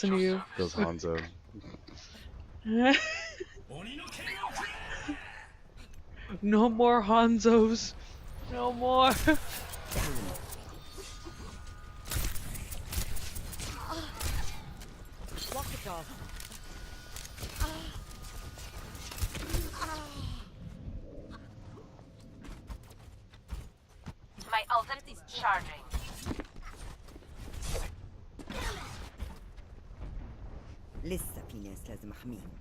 listen to you. Goes Hanzo. No more Hanzos. No more. Block it off. My ultimate is charging. لسه في ناس لازم احميهم.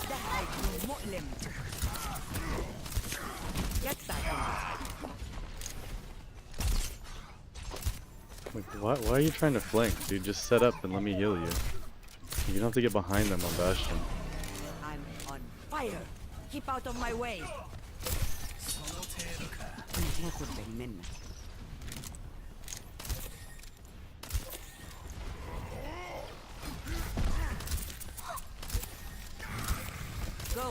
ده هيكون مؤلم. Get back in. Like, why are you trying to flank, dude? Just set up and let me heal you. You don't have to get behind them on Bastion. I'm on fire. Keep out of my way. ناخد بالي منك. Go.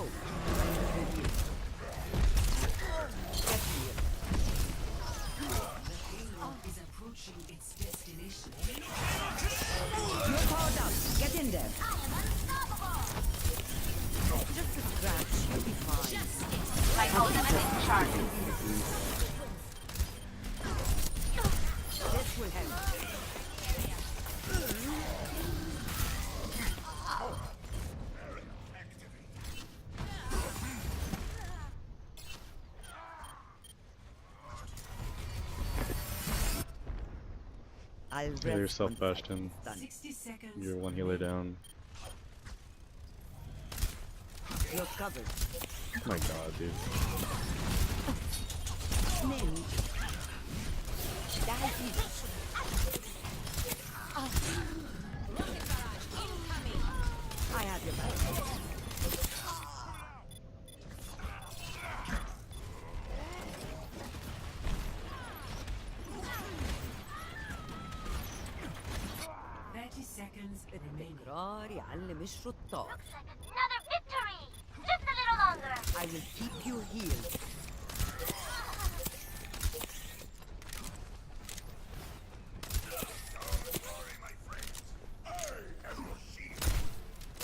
Get here. Is approaching its destination. You're powered up. Get in there. Just a scratch. You'll be fine. My ultimate is charging. This will help. I'll Heal rest yourself, once Bastion. it's done. 60 seconds. You're one healer down. You're covered. Oh my god, dude. Name. Die easy. I have your back. التكرار يعلم الشطار. Another victory! Just a little longer. I will keep you healed.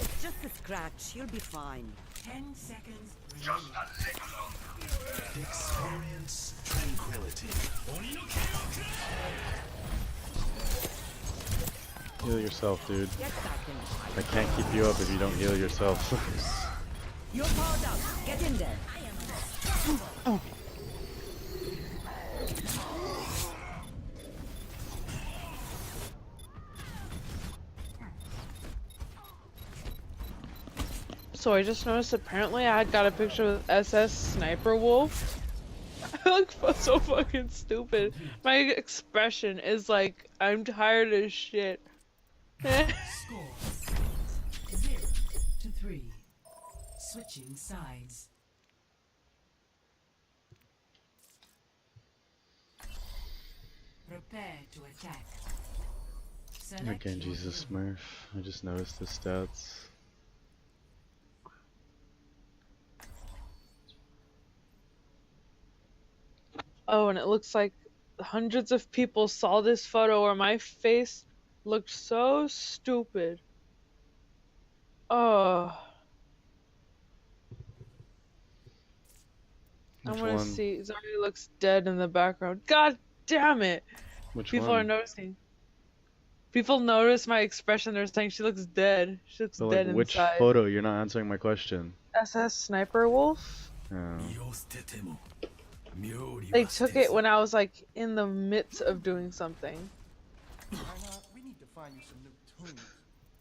It's just a scratch. You'll be fine. 10 seconds Experience tranquility. Heal yourself, dude. Get back in. I can't keep you up if you don't heal yourself. You're powered up. Get in there. So I just noticed apparently I got a picture with SS Sniper Wolf. I look so fucking stupid. My expression is like, I'm tired as shit. Score 0-3. Switching sides. Prepare to attack. Select Again, your Jesus hero. Smurf. I just noticed the stats. Oh, and it looks like hundreds of people saw this photo where my face looked so stupid. Oh. I Which want to one? see. Zarya looks dead in the background. God damn it! Which People one? are noticing. People notice my expression. They're saying she looks dead. She looks But dead like, which inside. photo? You're not answering my question. SS Sniper Wolf? Oh. They took it when I was like in the midst of doing something. We need to find you some new tunes.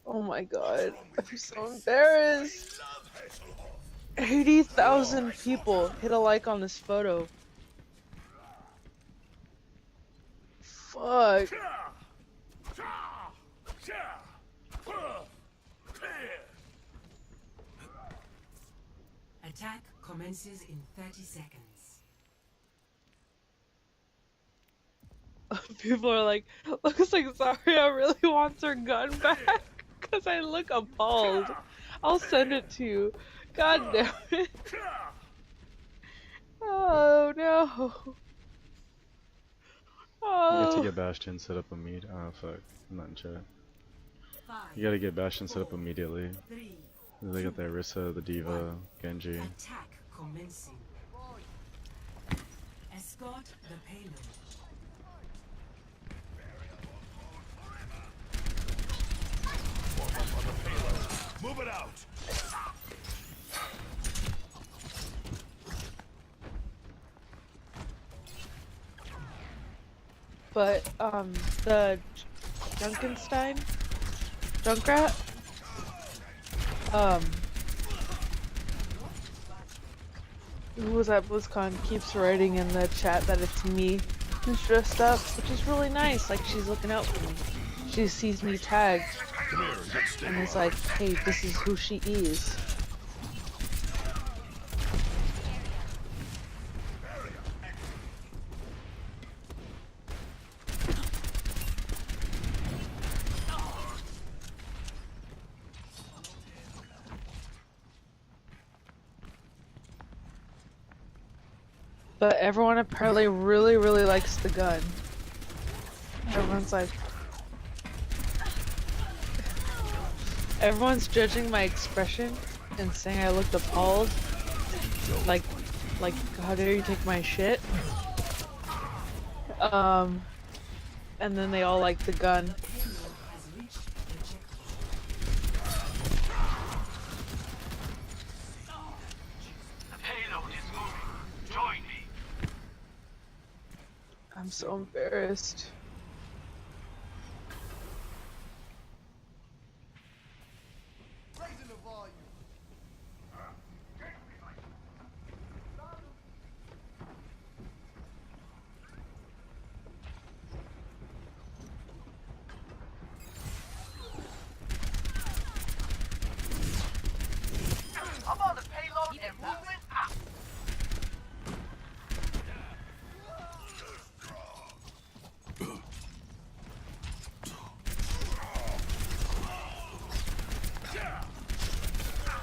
Oh my god. I'm so embarrassed. 80,000 people hit a like on this photo. Fuck. Attack commences in 30 seconds. People are like, looks like Zarya really wants her gun back. Cause I look appalled. I'll send it to you. God damn it. no. You have to Oh. get Bastion set up immediately. Oh fuck, I'm not in chat. You 5, gotta get Bastion set up immediately. 3. They got the Orisa, the Diva, Genji. Attack commencing. Escort the payload. Move it out. But the Junkenstein, Junkrat, who was at BlizzCon keeps writing in the chat that it's me who's dressed up, which is really nice. Like she's looking out for me. She sees me tagged and is like, "Hey, this is who she is." But everyone apparently really, really likes the gun. Everyone's like... Everyone's judging my expression and saying I looked appalled. Like, how dare you take my shit? And then they all like the gun. I'm so embarrassed. Raising the volume. I'm on the payload and moving out.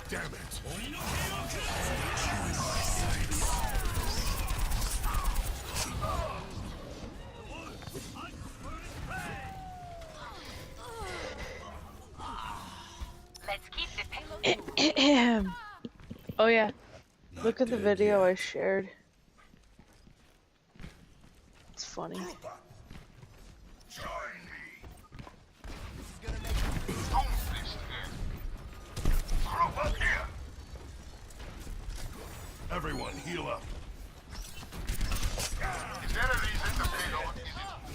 Damn it. Let's keep the payload. Oh yeah, look at the video I shared. It's funny. Everyone, heal up. Is there a reason the payload isn't?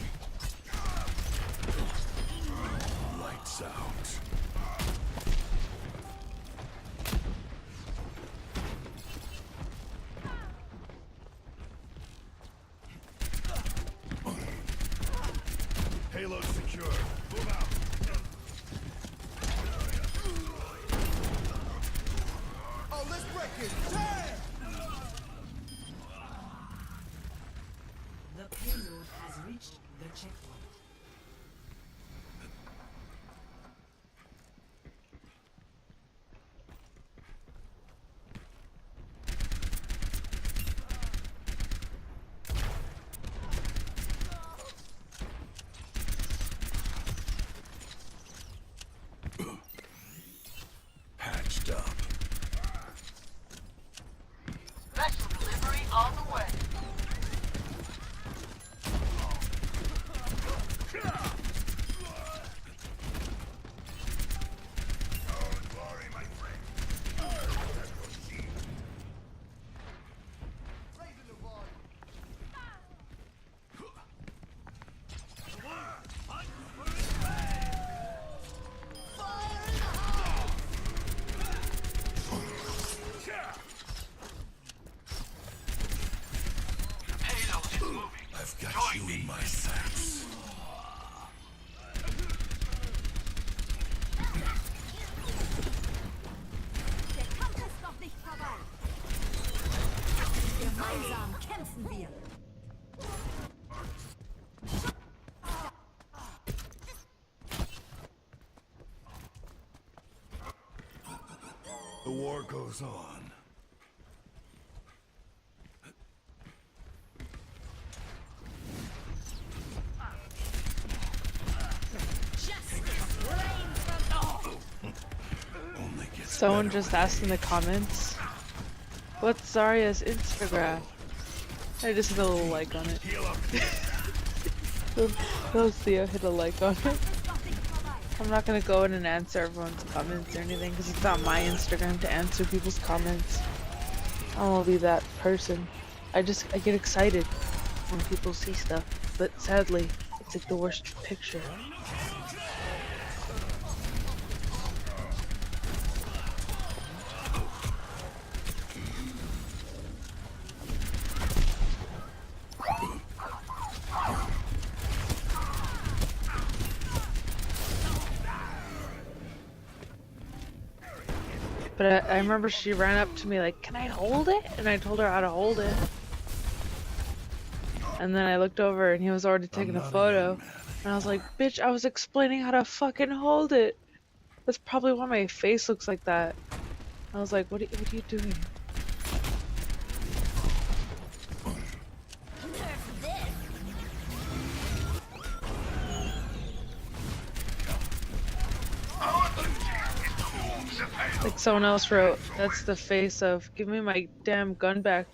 Lights out. Payload secure. Move out. Oh, let's break it. The payload has reached the checkpoint. Patched up. Special delivery on the way. Don't worry, my friend. Raising the volume. Payload is moving. I've got you in my sights. Der Kampf ist noch nicht vorbei. Gemeinsam kämpfen wir. The war goes on. Someone just asked in the comments, what's Zarya's Instagram? I just hit a little like on it. Those Theo hit a like on it. I'm not gonna go in and answer everyone's comments or anything because it's not my Instagram to answer people's comments. I don't want to be that person. I get excited when people see stuff, but sadly, it's like the worst picture. But I remember she ran up to me like, can I hold it? And I told her how to hold it. And then I looked over and he was already taking a photo. And I was like, bitch, I was explaining how to fucking hold it. That's probably why my face looks like that. I was like, what are you doing? Like someone else wrote, that's the face of, give me my damn gun back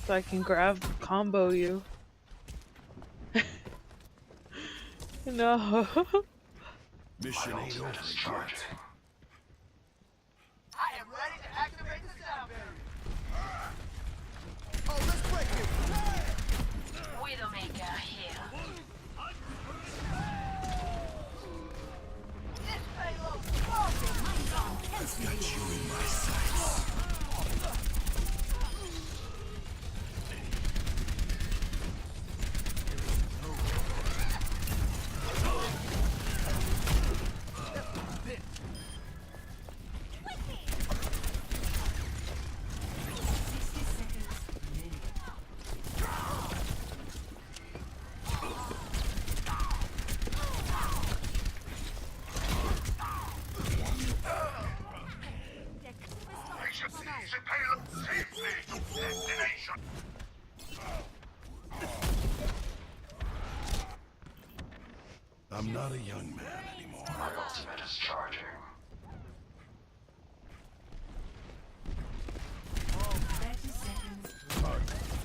so I can grab combo you. No. Mission ain't over yet. I am ready to activate the sound barrier. Oh, let's break it. Widowmaker here. This payload is Got you in my sights. the payload safely to destination. I'm not a young man anymore. My ultimate is charging. 30 seconds.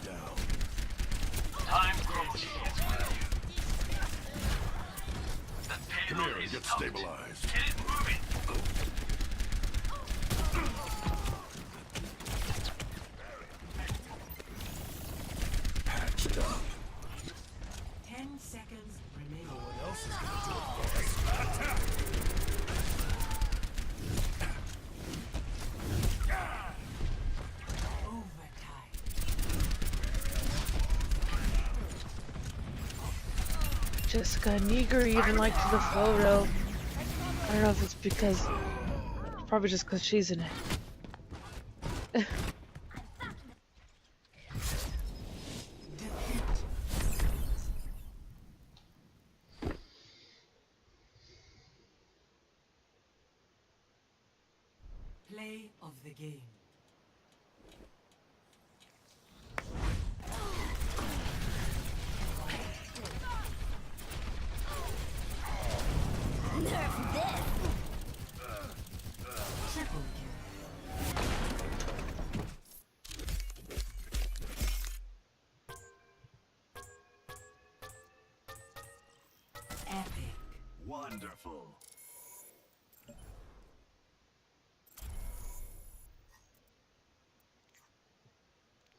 Down. Time property is ready. The Come payload here and is get out. stabilized. Get it moving. Patched up. 10 seconds remaining. What else is gonna do it for us? Attack! Overtime. Jessica Neger even liked the photo. I don't know if it's because, probably just because she's in it. Play of the game. Triple kill. Epic. Wonderful.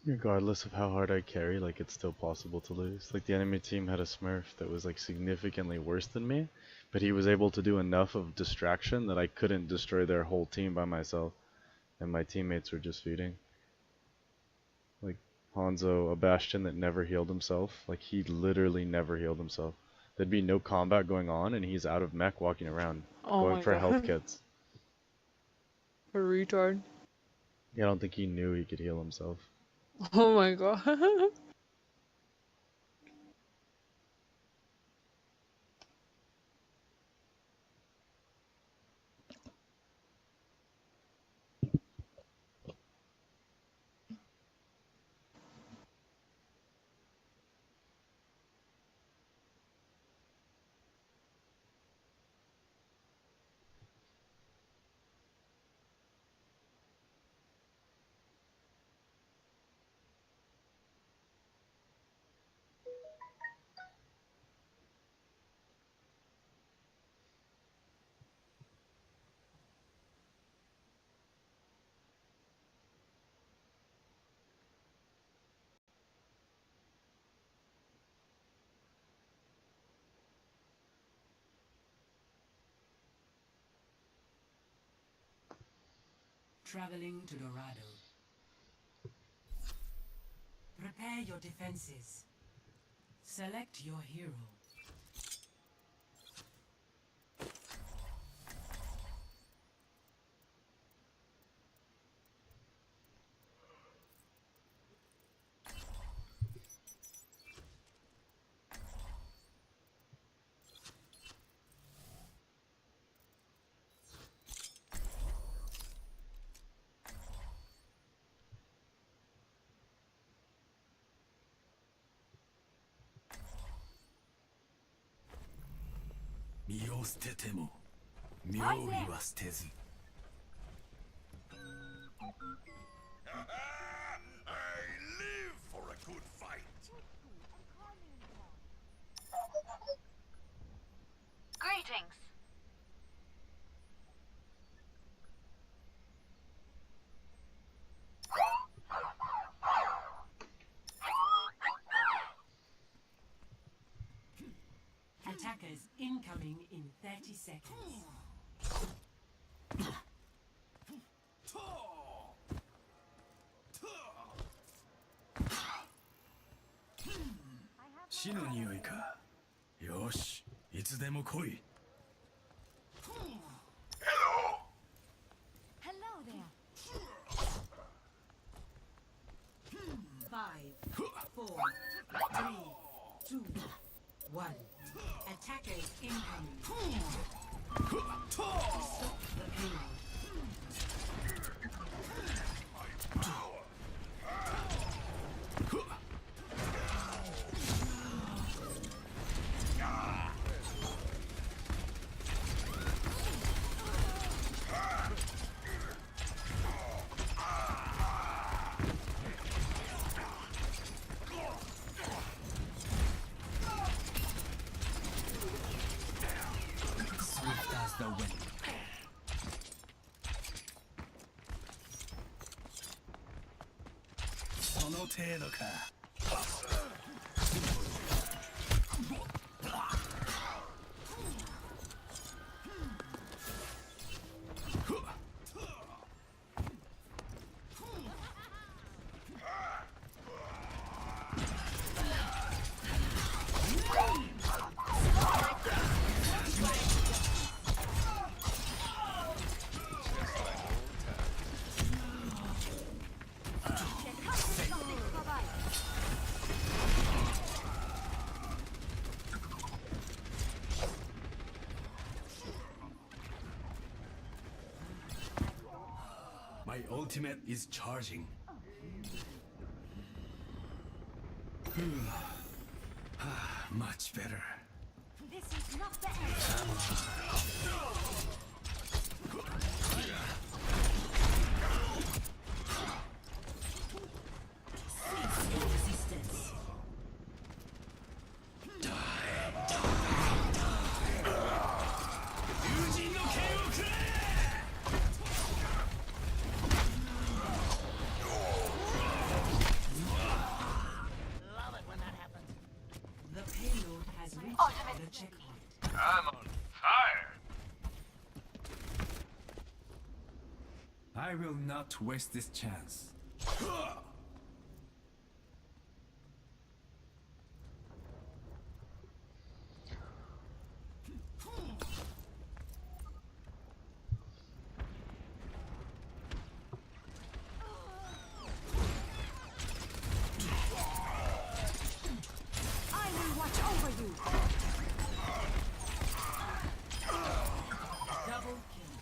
Regardless of how hard I carry, like, it's still possible to lose. Like, the enemy team had a Smurf that was like significantly worse than me, but he was able to do enough of distraction that I couldn't destroy their whole team by myself, and my teammates were just feeding. Like Hanzo, a Bastion that never healed himself, like he literally never healed himself. There'd be no combat going on and he's out of mech walking around, Oh going my for health god. kits. A retard. Yeah, I don't think he knew he could heal himself. Oh my god. Traveling to Dorado. Prepare your defenses. Select your hero. I live for a good fight. Greetings. Attackers incoming in 30 seconds. Hello there. 5, 4, 3, 2, 1. Attackers incoming. Stop the payload. Swift as the wind. My ultimate is charging. Much better. This is not the end. Cease your resistance. Love it when that happens. The payload has reached the checkpoint. I'm on fire. I will not waste this chance. I will watch over you. Double kill.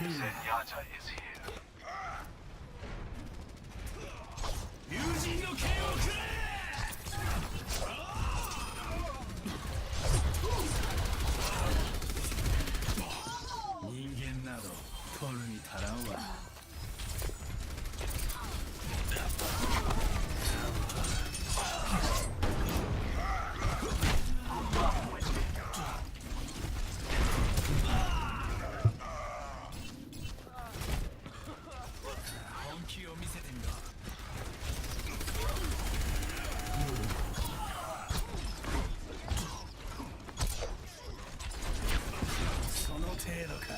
Zenyatta is here. 友人の剣をくれ。人間など取るに足らんわ。本気を見せてみろ。その程度か。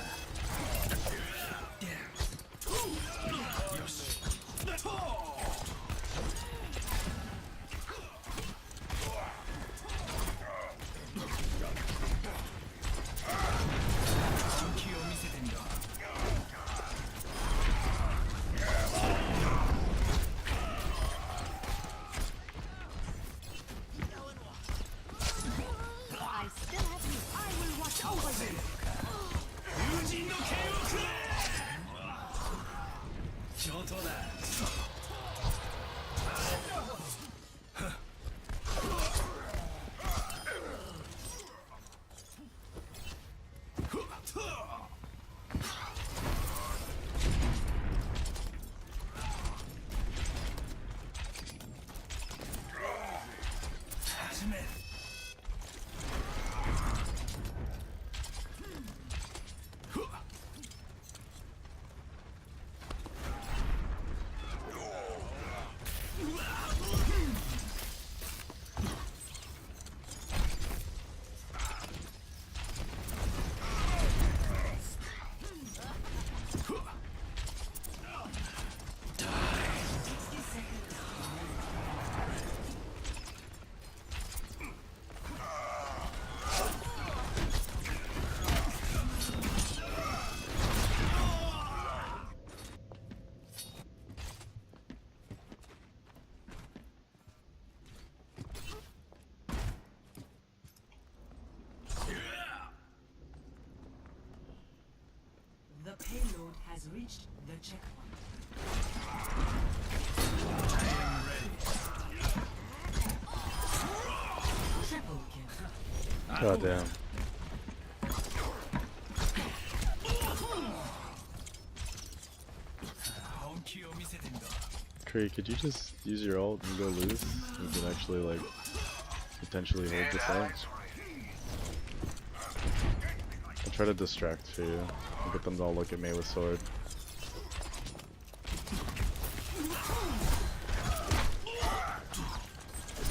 よし。本気を見せてみろ。I still have you. I will watch over you. 友人の剣をくれ。上等だ。始め。The payload has reached the checkpoint. Triple kill. God damn. Kree, could you just use your ult and go loose? We could actually like potentially hold this out. I'll try to distract for you. I'll get them to all look at me with sword.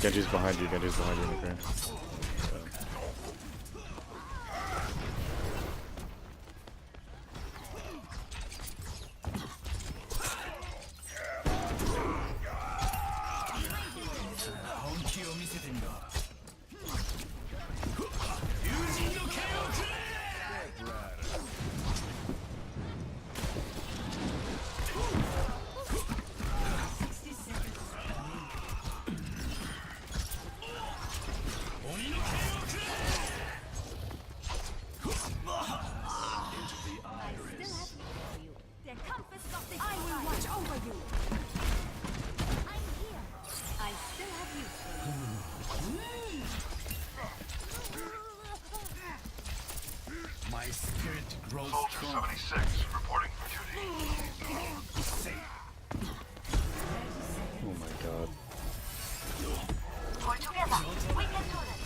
Genji's behind you, Ukraine. I will watch over you. I'm here. I still have you. My spirit grows Soldier strong. 76 reporting for duty. Oh my god. We're together. We can do this.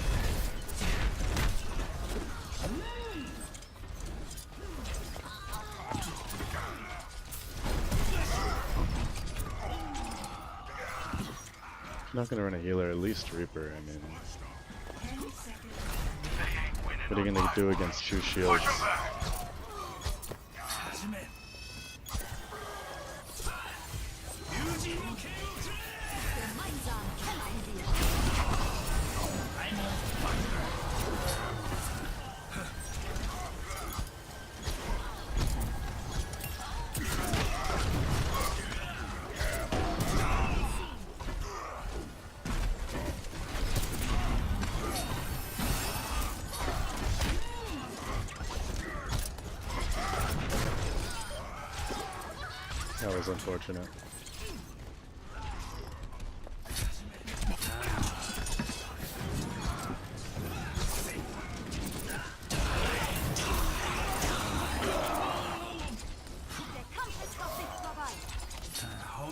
I'm not gonna run a healer, at least Reaper. I mean, what are you gonna do against two shields? That was unfortunate.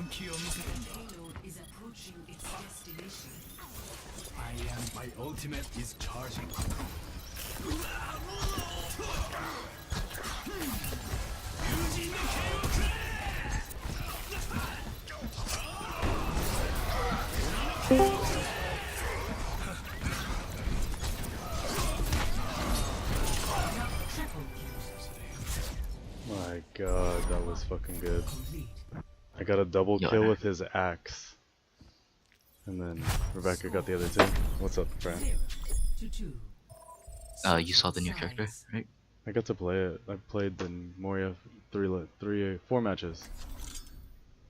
Payload is approaching its destination. My ultimate is charging. My god, that was fucking good. Complete. I got a double Yo, kill no. with his axe. And then Rebecca got the other two. What's up, friend? 0-2. You saw the new character, right? I got to play it. I played the Moria 4 matches.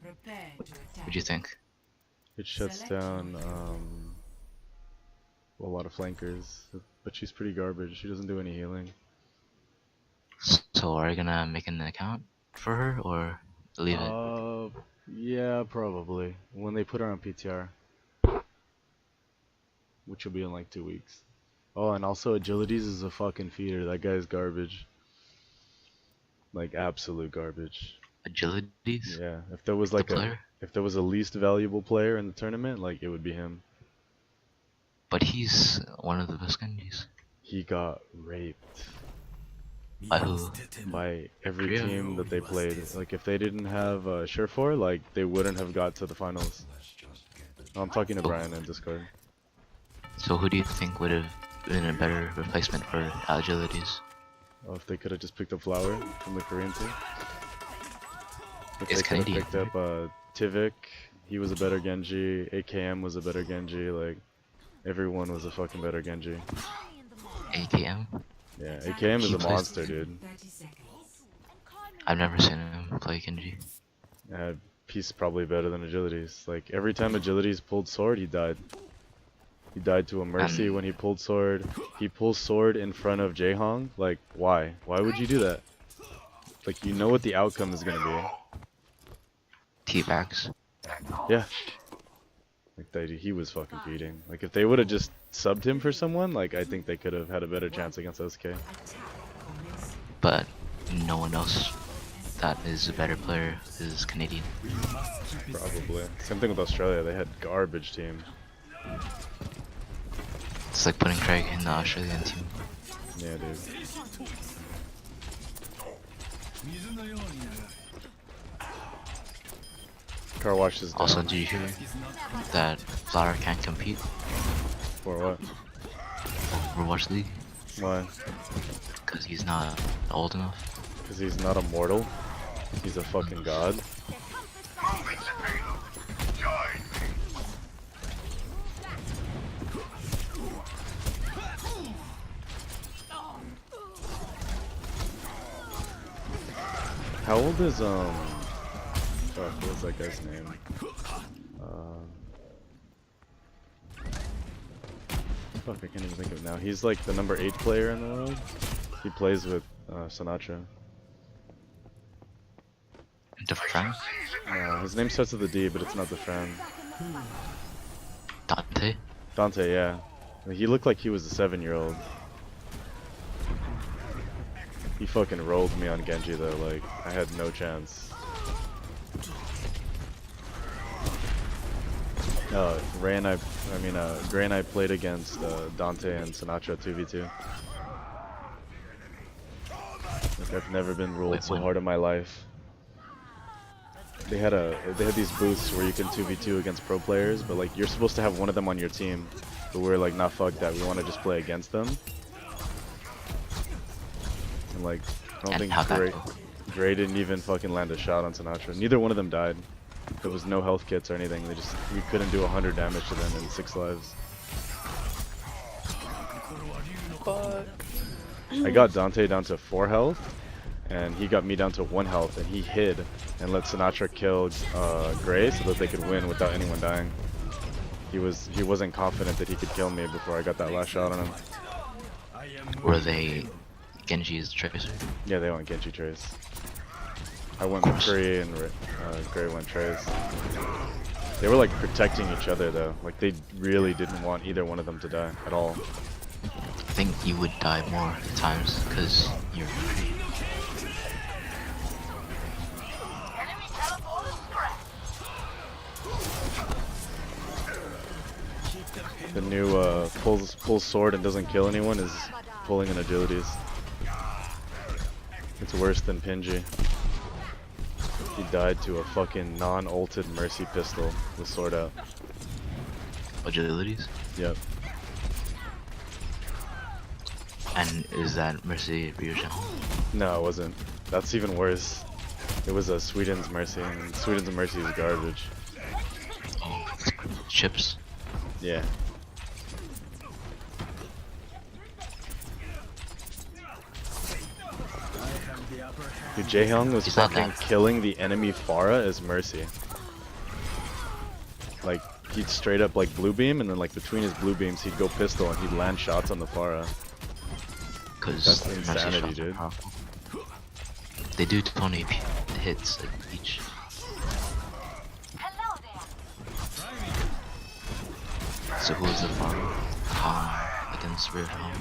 Prepare to attack. What'd you think? It shuts down a lot of flankers, but she's pretty garbage. She doesn't do any healing. So are you gonna make an account for her or leave it? Yeah, probably. When they put her on PTR. Which will be in like 2 weeks. Oh, and also Agilities is a fucking feeder. That guy's garbage. Like absolute garbage. Agilities? Yeah, if there was The like player? if there was a least valuable player in the tournament, like it would be him. But he's one of the best Genjis. He got raped By who? by every Korea? team that they played. Like if they didn't have Surefour, like they wouldn't have got to the finals. I'm talking to Brian in Discord. So who do you think would have been a better replacement for Agilities? Oh, if they could have just picked up Flower from the Korean team. If It's they could have Canadian, picked up Tivik, he was a better Genji. AKM was a better Genji. Like everyone was a fucking better Genji. AKM? Yeah, AKM is He a plays- monster, dude. 30 seconds. I've never seen him play Genji. He's probably better than Agilities. Like every time Agilities pulled sword, he died. He died to a Mercy when he pulled sword. He pulls sword in front of Jaehong. Like why? Why would you do that? Like you know what the outcome is gonna be. T-Bags. Yeah. Like he was fucking beating. Like if they would have just subbed him for someone, like I think they could have had a better chance against SK. But no one else that is a better player is Canadian. Probably. Same thing with Australia. They had garbage team. It's like putting Craig in the Australian team. Yeah, dude. Car wash is down. Also, do you hear that Flower can't compete For what? Overwatch League? Why? Because he's not old enough. Because he's not immortal. He's a fucking god. Moving the payload. Join me. How old is fuck, what's that guy's name? Fuck, I can't even think of it now. He's like the number 8 player in the world. He plays with Sinatra. Different friend? No, his name starts with a D, but it's not the friend. Dante? Dante, yeah. He looked like he was a 7-year-old. He fucking rolled me on Genji though, like, I had no chance. Gray and I played against Dante and Sinatra 2v2. Like, I've never been rolled so hard in my life. They had these booths where you can 2v2 against pro players, but like you're supposed to have one of them on your team. But we're like, nah, fuck that. We want to just play against them. And like, I don't think Gray didn't even fucking land a shot on Sinatra. Neither one of them died. There was no health kits or anything. We couldn't do 100 damage to them in 6 lives. Fuck. I got Dante down to 4 health, and he got me down to 1 health, and he hid and let Sinatra kill Gray so that they could win without anyone dying. He wasn't confident that he could kill me before I got that last shot on him. Were they Genji's Tracer? Yeah, they went Genji Trace. I went McCree and Gray went Trace. They were like protecting each other though. Like they really didn't want either one of them to die at all. I think you would die more times because you're free. Enemy teleport is scratched. The new pulls sword and doesn't kill anyone is pulling in agilities. It's worse than Pingy. He died to a fucking non-ulted Mercy pistol with sword out. Agilities? Yep. And is that Mercy Ryujin? No, it wasn't. That's even worse. It was a Sweden's Mercy, and Sweden's Mercy is garbage. Oh, chips? Yeah. Dude, Jaehyung was He's not fucking that. killing the enemy Pharah as Mercy. Like, he'd straight up like blue beam, and then like between his blue beams he'd go pistol and he'd land shots on the Pharah. Because That's insanity, dude. They do 20 hits at each. Hello there. So who is the farm? Against Ryujin.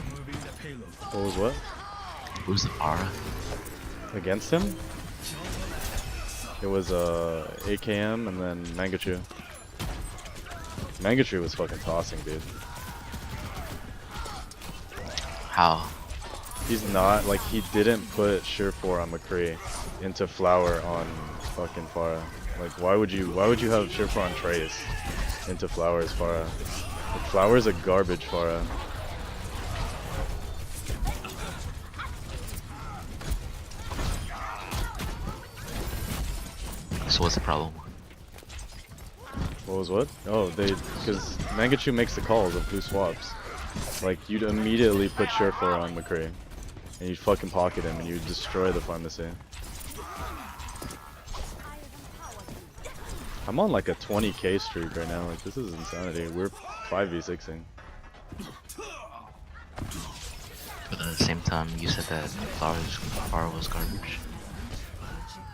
What was what? Who's the Pharah? Against him? It was AKM and then Mangachu. Mangachu was fucking tossing, dude. How? He's not, like, he didn't put Surefour on McCree into Flower on fucking Pharah. Like, why would you have Surefour on Trace into Flower's Pharah? Like, Flower's a garbage Pharah. So what's the problem? What was what? Oh, because Mangachu makes the calls of who swaps. Like, you'd immediately put Surefour on McCree. And you'd fucking pocket him and you'd destroy the pharmacy. I'm on like a 20k streak right now, like this is insanity. We're 5v6ing. But at the same time, you said that Flower was garbage.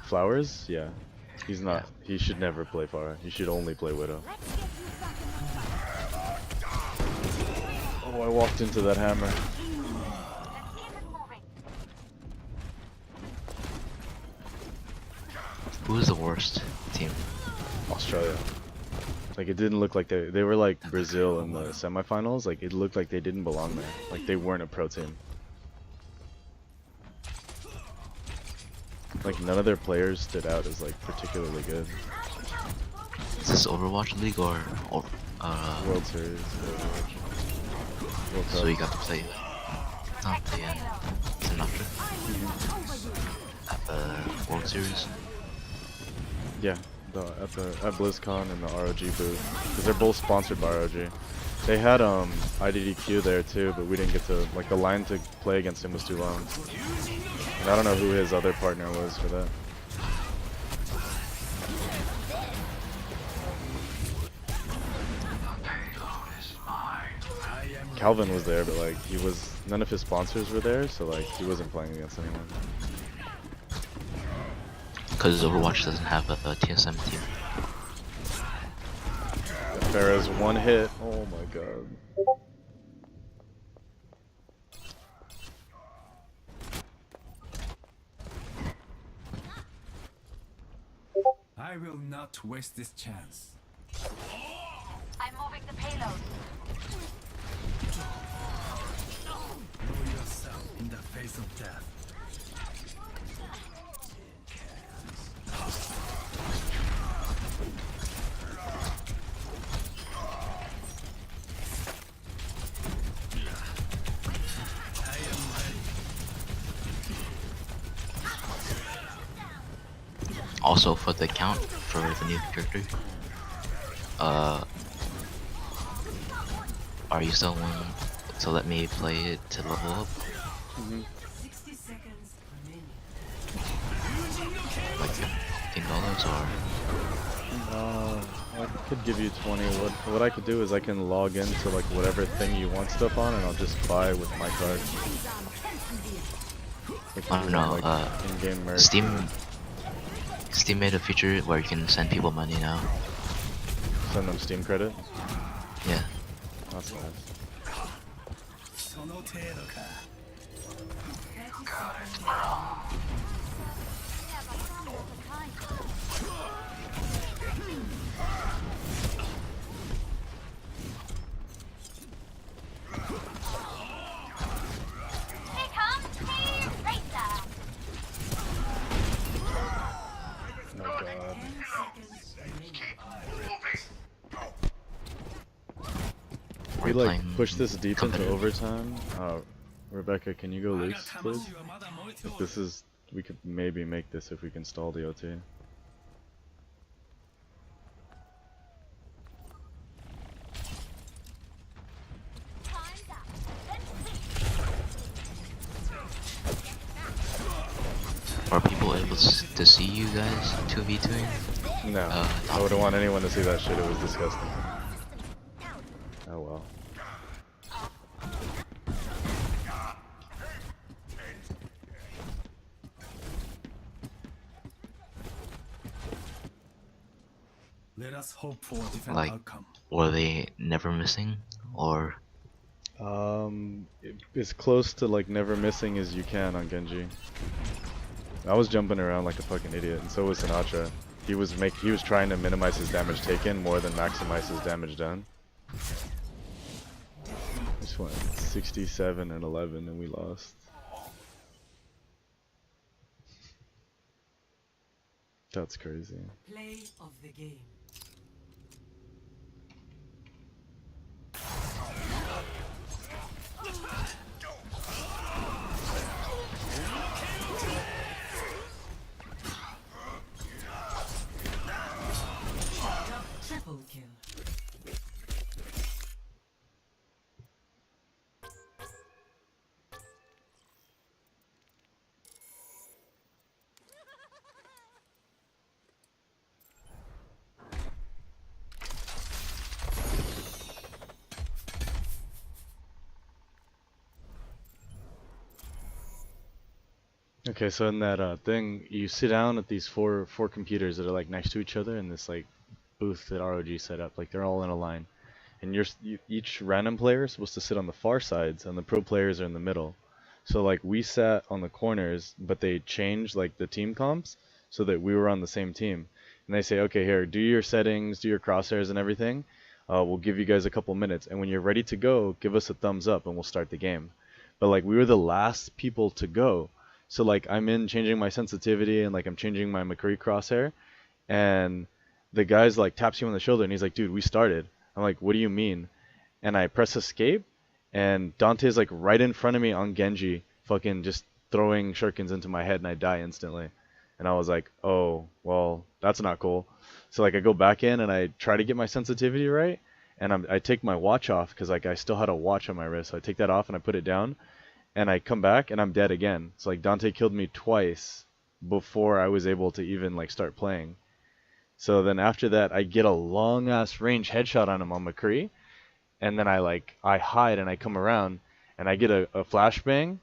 Flowers? Yeah. He's not. He should never play Pharah. He should only play Widow. Oh, I walked into that hammer. Who is the worst team? Australia. Like, it didn't look like they were like Brazil in the semifinals. Like, it looked like they didn't belong there. Like, they weren't a pro team. Like, none of their players stood out as like particularly good. Is this Overwatch League or World Series. Overwatch. World so Cup. you got to play not the Sinatra at the World Series? Yeah, at BlizzCon and the ROG booth, because they're both sponsored by ROG. They had IDDQ there too, but we didn't get to, like, the line to play against him was too long. And I don't know who his other partner was for that. Calvin was there, but like none of his sponsors were there, so like he wasn't playing against anyone. Because Overwatch doesn't have a TSM team. Farah's one hit. Oh my god. I will not waste this chance. I'm moving the payload. Know yourself in the face of death. Also for the account for the new character, are you still willing to let me play it to level up? 60 seconds remaining. Like $15 or? I could give you 20. What I could do is I can log into like whatever thing you want stuff on, and I'll just buy with my card. If I don't know. in-game merch. Steam Steam made a feature where you can send people money now. Send them Steam credit. Yeah. That's nice. その程度か Here comes Team Racer. Oh my god. We like playing push this deep into competitive. overtime. Rebecca, can you go loose, please? Like, this is, we could maybe make this if we can stall the OT. Time's up. Let's win. Are people able to see you guys 2v2ing? No, I wouldn't want anyone to see that shit. It was disgusting. Oh well. Let us hope for a different Like, outcome. were they never missing? Or As close to like never missing as you can on Genji. I was jumping around like a fucking idiot, and so was Sinatra. He was trying to minimize his damage taken more than maximize his damage done. Just went 67 and 11, and we lost. That's crazy. Play of the game. Triple kill. Okay, so in that thing, you sit down at these four computers that are like next to each other in this like booth that ROG set up. Like they're all in a line, and each random player is supposed to sit on the far sides, and the pro players are in the middle. So like we sat on the corners, but they changed like the team comps so that we were on the same team. And they say, okay, here, do your settings, do your crosshairs and everything. We'll give you guys a couple minutes, and when you're ready to go, give us a thumbs up, and we'll start the game. But like we were the last people to go. So like I'm in changing my sensitivity and like I'm changing my McCree crosshair, and the guy's like taps you on the shoulder and he's like, dude, we started. I'm like, what do you mean? And I press escape, and Dante's like right in front of me on Genji, fucking just throwing shurikens into my head, and I die instantly. And I was like, oh, well, that's not cool. So like I go back in and I try to get my sensitivity right, and I take my watch off because like I still had a watch on my wrist. So I take that off and I put it down. And I come back and I'm dead again. It's like Dante killed me twice before I was able to even like start playing. So then after that, I get a long ass range headshot on him on McCree, and then I hide and I come around and I get a flashbang,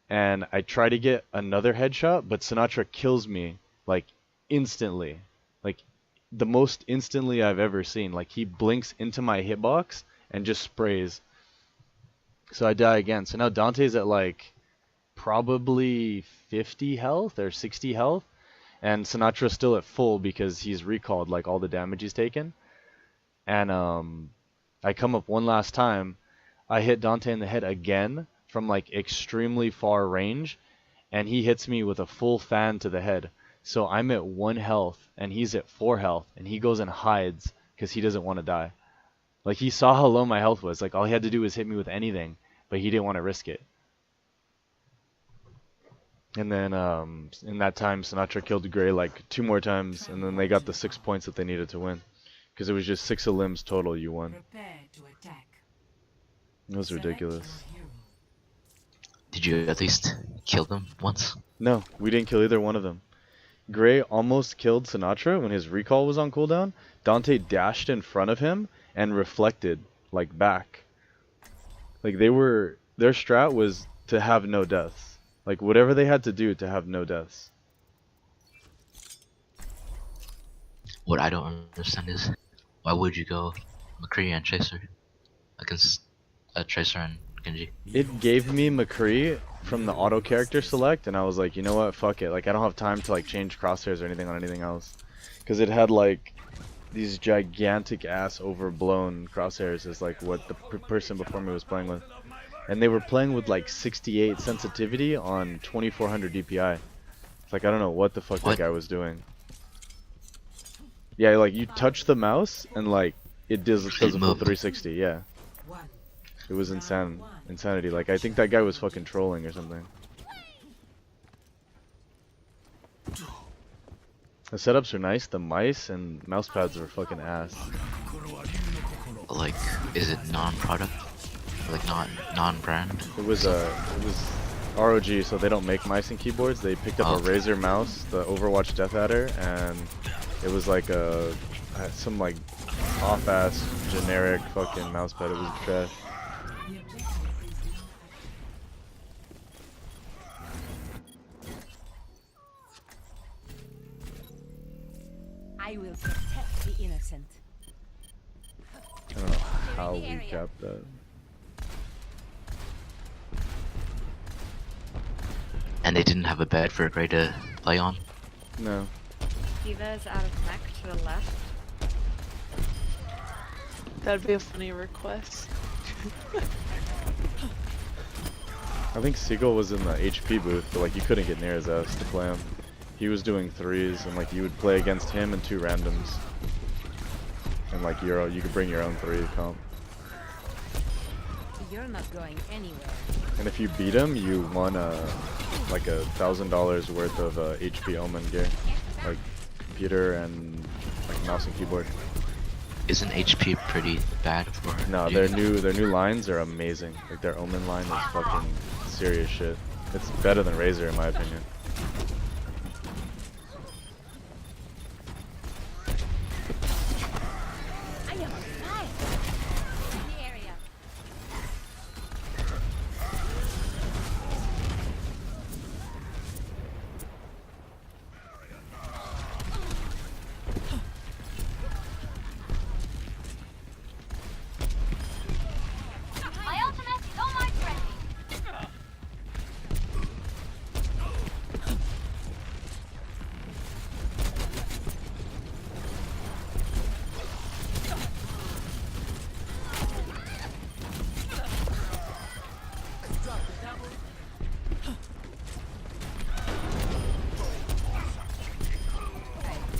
and I try to get another headshot, but Sinatra kills me like instantly, like the most instantly I've ever seen. Like he blinks into my hitbox and just sprays. So I die again. So now Dante's at like probably 50 health or 60 health, and Sinatra's still at full because he's recalled like all the damage he's taken. And I come up one last time. I hit Dante in the head again from like extremely far range, and he hits me with a full fan to the head. So I'm at 1 health and he's at 4 health, and he goes and hides because he doesn't want to die. Like he saw how low my health was. Like all he had to do was hit me with anything, but he didn't want to risk it. And then in that time, Sinatra killed Gray like 2 more times, and then they got the 6 points that they needed to win. Because it was just 6 of limbs total you won. Prepare to attack. It was Select ridiculous. your hero. did you at least kill them once? No, we didn't kill either one of them. Gray almost killed Sinatra when his recall was on cooldown. Dante dashed in front of him and reflected like back. Like their strat was to have no deaths. Like whatever they had to do to have no deaths. What I don't understand is, why would you go McCree and Tracer against Tracer and Genji? It gave me McCree from the auto character select, and I was like, you know what, fuck it. Like, I don't have time to like change crosshairs or anything on anything else, because it had like these gigantic ass overblown crosshairs is like what the person before me was playing with, and they were playing with like 68 sensitivity on 2400 DPI. It's like, I don't know what the fuck that guy was doing. Yeah, like you touch the mouse and like it does a full 360. Yeah, it was insanity. Like, I think that guy was fucking trolling or something. The setups are nice. The mice and mouse pads are fucking ass. Like, is it non-product? Like non-brand? It was ROG, so they don't make mice and keyboards. They picked up a Razer mouse, the Overwatch Death Adder, and it was like some like off-ass generic fucking mouse pad. It was trash. I will protect the innocent. I don't know how we capped that. And they didn't have a bed for Gray to play on? No. Diva's out of mech to the left. That'd be a funny request. I think Seagull was in the HP booth, but like you couldn't get near his ass to play him. He was doing threes, and like you would play against him and 2 randoms, and like you could bring your own 3 comp. You're not going anywhere. And if you beat him, you won like $1,000 worth of HP Omen gear, like computer and like mouse and keyboard. Isn't HP pretty bad for? No, their new lines are amazing. Like their Omen line is fucking serious shit. It's better than Razer in my opinion. I am alive. In the area. My ultimate is almost ready.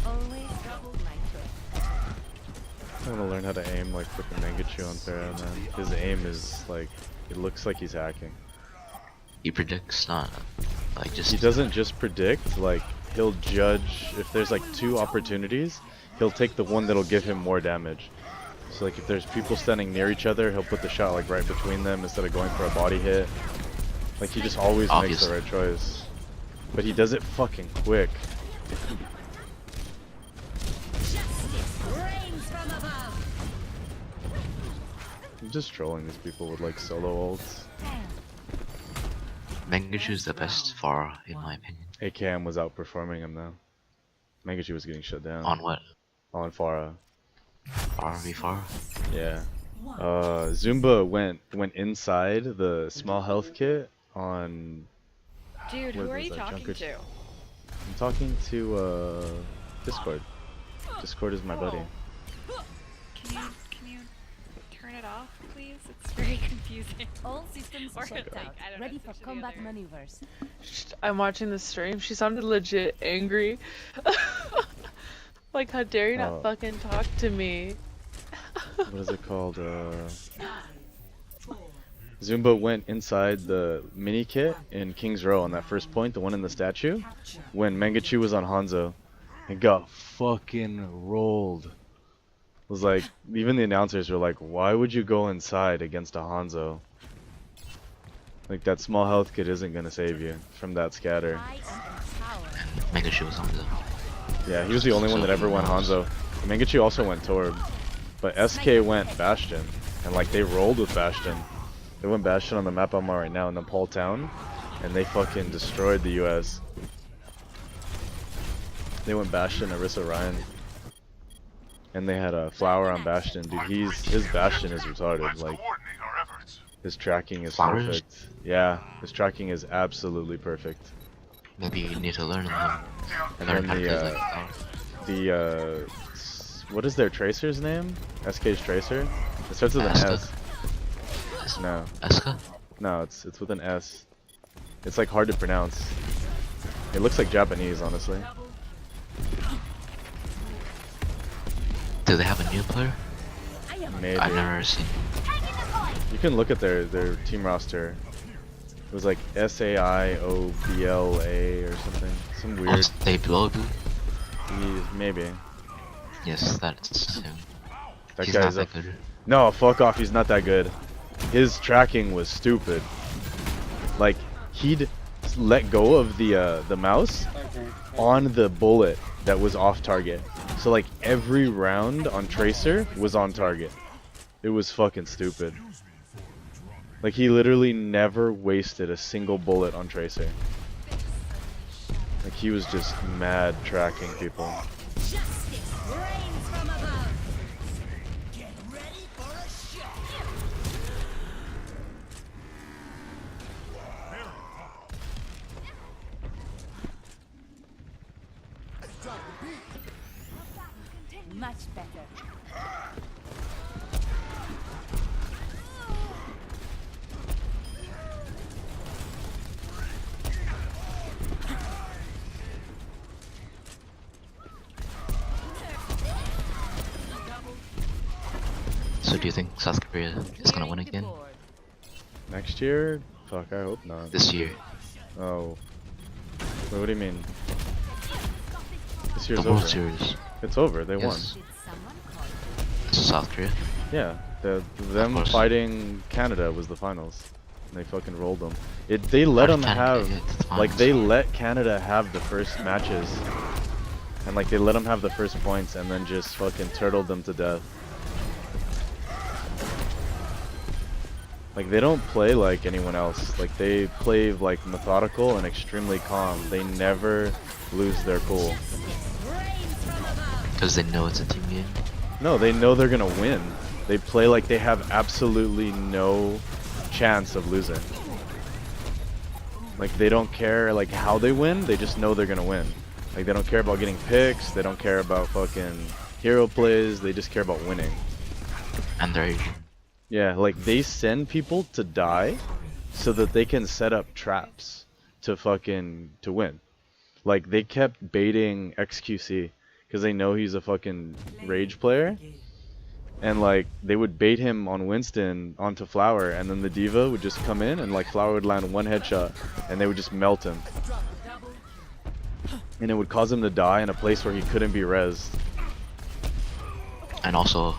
Always double my trip. I want to learn how to aim like freaking Mangachu on Thera, man. His aim is like, it looks like he's hacking. He predicts, not like just. He doesn't just predict, like he'll judge if there's like 2 opportunities, he'll take the one that'll give him more damage. So like if there's people standing near each other, he'll put the shot like right between them instead of going for a body hit. Like he just always makes the right choice. But he does it fucking quick. I'm just trolling these people with like solo ults. Mangachu's the best Pharah, in my opinion. AKM was outperforming him though. Mangachu was getting shut down. On what? On Pharah. Pharah v Pharah? Yeah. Zumba went inside the small health kit on. Dude, who are you talking to? I'm talking to Discord. Discord is my buddy. Can you turn it off, please? It's very confusing. All systems Or, checked like, out. I don't know, Ready for switch to the combat other. maneuvers. I'm watching the stream. She sounded legit angry. Like, how dare you not fucking talk to me? What is it called? Zumba went inside the mini kit in King's Row on that first point, the one in the statue, when Mangachu was on Hanzo, and got fucking rolled. It was like, even the announcers were like, why would you go inside against a Hanzo? Like, that small health kit isn't gonna save you from that scatter. And Mangachu was Hanzo. Yeah, he was the only one that ever went Hanzo. Mangachu also went Torb, but SK went Bastion, and like they rolled with Bastion. They went Bastion on the map I'm on right now in Nepal town, and they fucking destroyed the US. They went Bastion, Arissa, Ryan. and they had a Flower on Bastion. Dude, his Bastion is retarded. Let's Like, coordinate our efforts. his tracking is Flowers? perfect. Yeah, his tracking is absolutely perfect. Maybe you need to learn them. And Learn then how to play like Flower. what is their tracer's name? SK's tracer? It starts with an Aska? S. No, Eska? no, it's with an S. It's like hard to pronounce. It looks like Japanese, honestly. Do they have a new player? Maybe. I've never seen. You can look at their team roster. It was like SAIOBLA or something. Some Oh, weird. it's they blow. Maybe. Yes, that's him. That He's not guy's that good. No, fuck off. He's not that good. His tracking was stupid. Like, he'd let go of the mouse on the bullet that was off target. So like every round on Tracer was on target. It was fucking stupid. Like, he literally never wasted a single bullet on Tracer. Like, he was just mad tracking people. Justice reigns from above. Get ready for a shot. Much better. So do you think South Korea is gonna win again Next year? Fuck, I hope not. this year? Oh. Wait, what do you mean? This The year's World over. Series. It's over. They won. Yes. Did someone call you? South Korea. Yeah. Them course. fighting Canada was the finals. And they fucking rolled them. They let How them did Canada have, get to the like, finals? they let Canada have the first matches. And like, they let them have the first points and then just fucking turtled them to death. Like, they don't play like anyone else. Like, they play like methodical and extremely calm. They never lose their cool. Because they know it's a team game. No, they know they're gonna win. They play like they have absolutely no chance of losing. Like, they don't care like how they win, they just know they're gonna win. Like, they don't care about getting picks, they don't care about fucking hero plays, they just care about winning. And they're Asian. Yeah, like, they send people to die so that they can set up traps to win. Like, they kept baiting XQC because they know he's a fucking rage player. And like, they would bait him on Winston onto Flower, and then the Diva would just come in and like Flower would land one headshot and they would just melt him. And it would cause him to die in a place where he couldn't be rezzed. And also,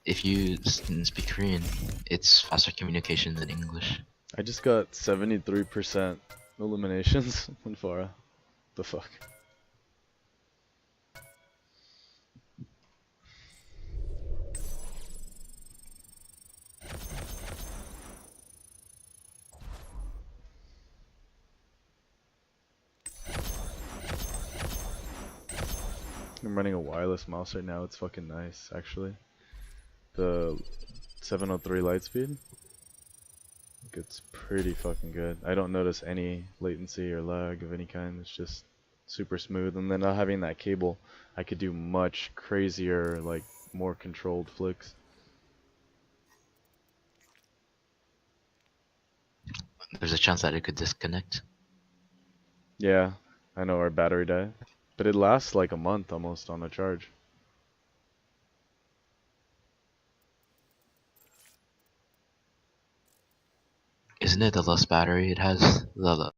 if you speak Korean, it's faster communication than English. I just got 73% eliminations on Farah. The fuck? I'm running a wireless mouse right now. It's fucking nice, actually. The 703 light speed. It's pretty fucking good. I don't notice any latency or lag of any kind. It's just super smooth. And then not having that cable, I could do much crazier, like, more controlled flicks. There's a chance that it could disconnect. Yeah, I know our battery died. But it lasts like a month almost on a charge. Isn't it the less battery it has, the